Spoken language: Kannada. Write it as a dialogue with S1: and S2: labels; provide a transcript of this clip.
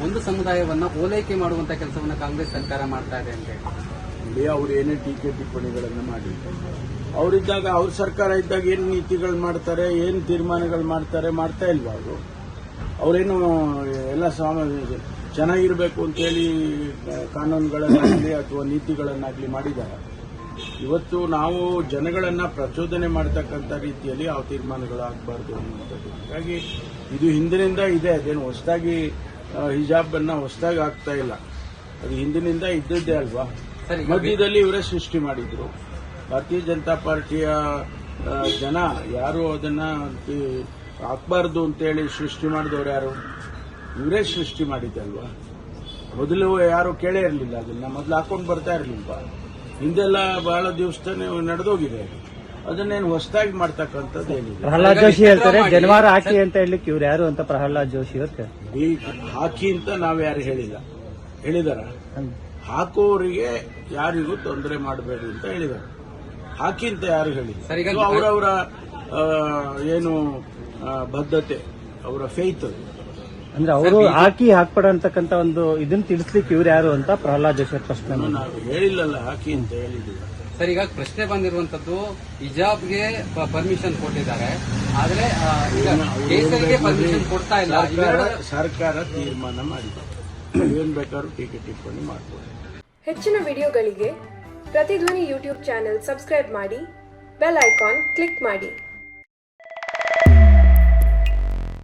S1: ಒಂದು ಸಮುದಾಯವನ್ನ ಓಲೈಕೆ ಮಾಡುವಂತ ಕೆಲಸವನ್ನ ಕಾಂಗ್ರೆಸ್ ಸರ್ಕಾರ ಮಾಡ್ತಾ ಇದೆ ಅಂತ
S2: ಹೇಳಿ ಅವ್ರು ಏನೇ ಟೀಕೆ ಟಿಪ್ಪಣಿಗಳನ್ನು ಮಾಡಿ ಅವರಿದ್ದಾಗ ಅವ್ರ ಸರ್ಕಾರ ಇದ್ದಾಗ ಏನು ನೀತಿಗಳು ಮಾಡ್ತಾರೆ, ಏನು ತೀರ್ಮಾನಗಳು ಮಾಡ್ತಾ ಇಲ್ವಾ ಅವರು? ಅವರೇನು ಎಲ್ಲ ಚೆನ್ನಾಗಿರಬೇಕು ಅಂತೇಳಿ ಕಾನೂನುಗಳನ್ನಾಗಲಿ ಅಥವಾ ನೀತಿಗಳನ್ನಾಗಲಿ ಮಾಡಿದ್ದಾರೆ. ಇವತ್ತು ನಾವು ಜನಗಳನ್ನ ಪ್ರಚೋದನೆ ಮಾಡತಕ್ಕಂಥ ರೀತಿಯಲ್ಲಿ ಯಾವ ತೀರ್ಮಾನಗಳು ಆಗಬಾರ್ದು ಅನ್ನುವಂಥದ್ದು. ಹಾಗಾಗಿ ಇದು ಹಿಂದಿನಿಂದ ಇದೆ, ಅದೇನು ಹೊಸದಾಗಿ ಹಿಜಾಬ್ ಅನ್ನ ಹೊಸದಾಗಿ ಆಗ್ತಾ ಇಲ್ಲ, ಅದು ಹಿಂದಿನಿಂದ ಇದ್ದದ್ದೇ ಅಲ್ವಾ. ಮಧ್ಯದಲ್ಲಿ ಇವರೇ ಸೃಷ್ಟಿ ಮಾಡಿದ್ರು. ಭಾರತೀಯ ಜನತಾ ಪಾರ್ಟಿಯ ಜನ ಯಾರು ಅದನ್ನ ಹಾಕ್ಬಾರ್ದು ಅಂತೇಳಿ ಸೃಷ್ಟಿ ಮಾಡಿದವರು ಯಾರು? ಇವರೇ ಸೃಷ್ಟಿ ಮಾಡಿದ್ದಲ್ವಾ. ಮೊದಲು ಯಾರು ಕೇಳೇ ಇರಲಿಲ್ಲ, ಅದನ್ನ ಮೊದಲು ಹಾಕೊಂಡು ಬರ್ತಾ ಇರಲಿಲ್ವಾ. ಹಿಂದೆಲ್ಲ ಬಹಳ ದಿವಸನೇ ನಡೆದೋಗಿದೆ, ಅದನ್ನೇನು ಹೊಸದಾಗಿ ಮಾಡ್ತಕ್ಕಂಥದ್ದು ಏನಿದೆ.
S3: ಪ್ರಹ್ಲಾದ್ ಜೋಶಿ ಹೇಳ್ತಾರೆ ಜನವಾರ ಹಾಕಿ ಅಂತ ಹೇಳಲಿಕ್ಕೆ ಇವ್ರು ಯಾರು ಅಂತ ಪ್ರಹ್ಲಾದ್ ಜೋಶಿ ಹೇಳ್ತಾರೆ.
S2: ಹಾಕಿ ಅಂತ ನಾವು ಯಾರು ಹೇಳಿದಾರ? ಹಾಕೋರಿಗೆ ಯಾರಿಗೂ ತೊಂದರೆ ಮಾಡಬೇಡಿ ಅಂತ ಹೇಳಿದ್ದಾರೆ. ಹಾಕಿ ಅಂತ ಯಾರು ಹೇಳಿದ್ರು? ಅವರವರ ಏನು ಬದ್ಧತೆ, ಅವರ ಫೇತ್ ಅದು.
S3: ಅಂದ್ರೆ ಅವರು ಹಾಕ್ಬೇಡ ಅಂತಕ್ಕಂಥ ಒಂದು ಇದನ್ನ ತಿಳಿಸ್ಲಿಕ್ಕೆ ಇವ್ರು ಯಾರು ಅಂತ ಪ್ರಹ್ಲಾದ್ ಜೋಶಿ ಪ್ರಶ್ನೆ.
S2: ನಾವು ಹೇಳಿಲ್ಲಲ್ಲ ಹಾಕಿ ಅಂತ ಹೇಳಿದ್ದೀವಿ.
S1: ಸರ್, ಈಗ ಪ್ರಶ್ನೆ ಬಂದಿರುವಂತದ್ದು ಹಿಜಾಬ್ಗೆ ಪರ್ಮಿಷನ್ ಕೊಟ್ಟಿದ್ದಾರೆ, ಆದ್ರೆ ಕೇಸರಿಗೆ ಪರ್ಮಿಷನ್ ಕೊಡ್ತಾ ಇಲ್ಲ.
S2: ಸರ್ಕಾರ ತೀರ್ಮಾನ ಮಾಡಿದೆ, ಏನ್ ಬೇಕಾದ್ರೂ ಟೀಕೆ ಟಿಪ್ಪಣಿ ಮಾಡ್ಬೋದು.
S4: ಹೆಚ್ಚಿನ ವಿಡಿಯೋಗಳಿಗೆ ಪ್ರತಿಧ್ವನಿ ಯೂಟ್ಯೂಬ್ ಚಾನೆಲ್ ಸಬ್ಸ್ಕ್ರೈಬ್ ಮಾಡಿ, ಬೆಲ್ ಐಕಾನ್ ಕ್ಲಿಕ್ ಮಾಡಿ.